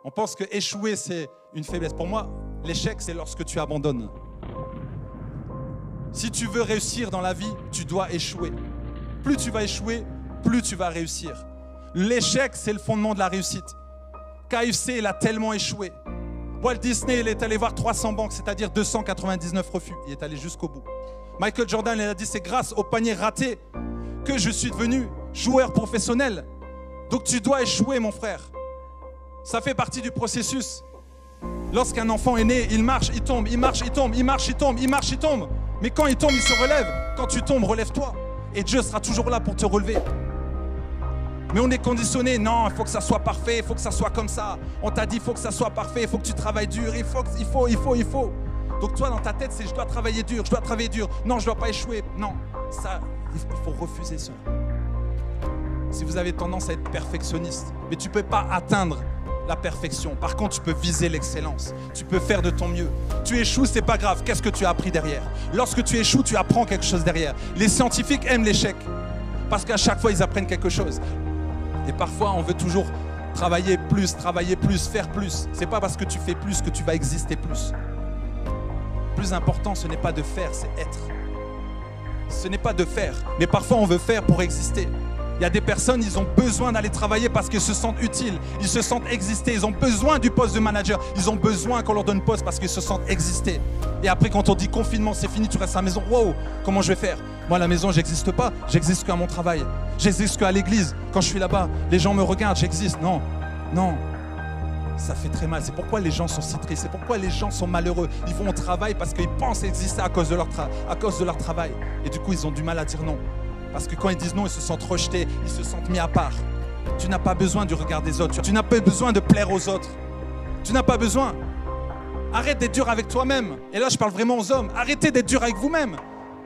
On pense que échouer, c'est une faiblesse. Pour moi, l'échec, c'est lorsque tu abandonnes. Si tu veux réussir dans la vie, tu dois échouer. Plus tu vas échouer, plus tu vas réussir. L'échec, c'est le fondement de la réussite. KFC, il a tellement échoué. Walt Disney, il est allé voir 300 banques, c'est-à-dire 299 refus. Il est allé jusqu'au bout. Michael Jordan, il a dit, c'est grâce au panier raté que je suis devenu joueur professionnel. Donc tu dois échouer, mon frère. Ça fait partie du processus. Lorsqu'un enfant est né, il marche, il tombe, il marche, il tombe, il marche, il tombe, il marche, il tombe. Mais quand il tombe, il se relève. Quand tu tombes, relève-toi. Et Dieu sera toujours là pour te relever. Mais on est conditionné, non, il faut que ça soit parfait, il faut que ça soit comme ça. On t'a dit, il faut que ça soit parfait, il faut que tu travailles dur, il faut. Donc toi, dans ta tête, c'est je dois travailler dur, je dois travailler dur. Non, je ne dois pas échouer. Non, ça, il faut refuser cela. Si vous avez tendance à être perfectionniste, mais tu ne peux pas atteindre la perfection. Par contre, tu peux viser l'excellence. Tu peux faire de ton mieux. Tu échoues, c'est pas grave. Qu'est-ce que tu as appris derrière? Lorsque tu échoues, tu apprends quelque chose derrière. Les scientifiques aiment l'échec parce qu'à chaque fois, ils apprennent quelque chose. Et parfois, on veut toujours travailler plus, faire plus. C'est pas parce que tu fais plus que tu vas exister plus. Le plus important, ce n'est pas de faire, c'est être. Ce n'est pas de faire. Mais parfois, on veut faire pour exister. Il y a des personnes, ils ont besoin d'aller travailler parce qu'ils se sentent utiles, ils se sentent exister, ils ont besoin du poste de manager, ils ont besoin qu'on leur donne poste parce qu'ils se sentent exister. Et après, quand on dit confinement, c'est fini, tu restes à la maison, wow, comment je vais faire? Moi, à la maison, j'existe pas, j'existe qu'à mon travail, j'existe qu'à l'église. Quand je suis là-bas, les gens me regardent, j'existe. Non, non, ça fait très mal. C'est pourquoi les gens sont si tristes, c'est pourquoi les gens sont malheureux. Ils vont au travail parce qu'ils pensent exister à cause de leur travail. Et du coup, ils ont du mal à dire non. Parce que quand ils disent non, ils se sentent rejetés, ils se sentent mis à part. Tu n'as pas besoin du regard des autres. Tu n'as pas besoin de plaire aux autres. Tu n'as pas besoin. Arrête d'être dur avec toi-même. Et là, je parle vraiment aux hommes. Arrêtez d'être dur avec vous-même.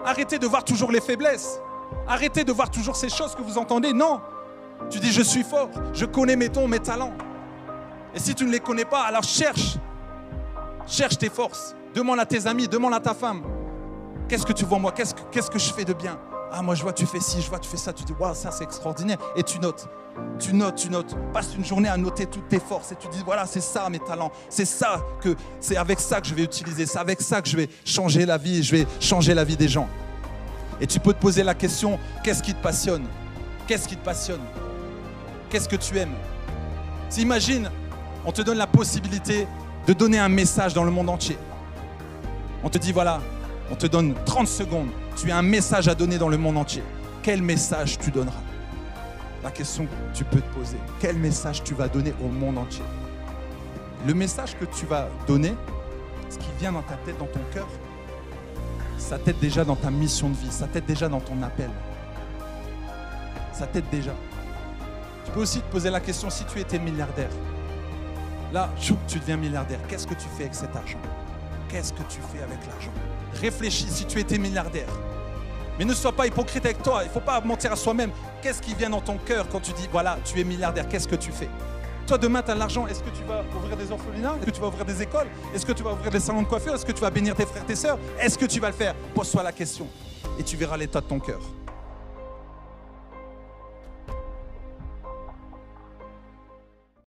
Arrêtez de voir toujours les faiblesses. Arrêtez de voir toujours ces choses que vous entendez. Non. Tu dis, je suis fort. Je connais mes dons, mes talents. Et si tu ne les connais pas, alors cherche. Cherche tes forces. Demande à tes amis, demande à ta femme. Qu'est-ce que tu vois moi? Qu'est-ce que je fais de bien? Ah, moi, je vois, tu fais ci, je vois, tu fais ça. Tu dis, waouh, ça, c'est extraordinaire. Et tu notes. Tu notes. Passe une journée à noter toutes tes forces. Et tu dis, voilà, c'est ça, mes talents. C'est avec ça que je vais utiliser. C'est avec ça que je vais changer la vie. Je vais changer la vie des gens. Et tu peux te poser la question, qu'est-ce qui te passionne? Qu'est-ce qui te passionne? Qu'est-ce que tu aimes? Imagine, on te donne la possibilité de donner un message dans le monde entier. On te dit, voilà, on te donne 30 secondes. Tu as un message à donner dans le monde entier. Quel message tu donneras? La question que tu peux te poser. Quel message tu vas donner au monde entier? Le message que tu vas donner, ce qui vient dans ta tête, dans ton cœur, ça t'aide déjà dans ta mission de vie. Ça t'aide déjà dans ton appel. Ça t'aide déjà. Tu peux aussi te poser la question, si tu étais milliardaire, là, tu deviens milliardaire. Qu'est-ce que tu fais avec cet argent? Qu'est-ce que tu fais avec l'argent? Réfléchis si tu étais milliardaire. Mais ne sois pas hypocrite avec toi. Il ne faut pas mentir à soi-même. Qu'est-ce qui vient dans ton cœur quand tu dis, voilà, tu es milliardaire, qu'est-ce que tu fais? Toi, demain, tu as l'argent. Est-ce que tu vas ouvrir des orphelinats? Est-ce que tu vas ouvrir des écoles? Est-ce que tu vas ouvrir des salons de coiffure? Est-ce que tu vas bénir tes frères, tes sœurs? Est-ce que tu vas le faire? Pose-toi la question et tu verras l'état de ton cœur.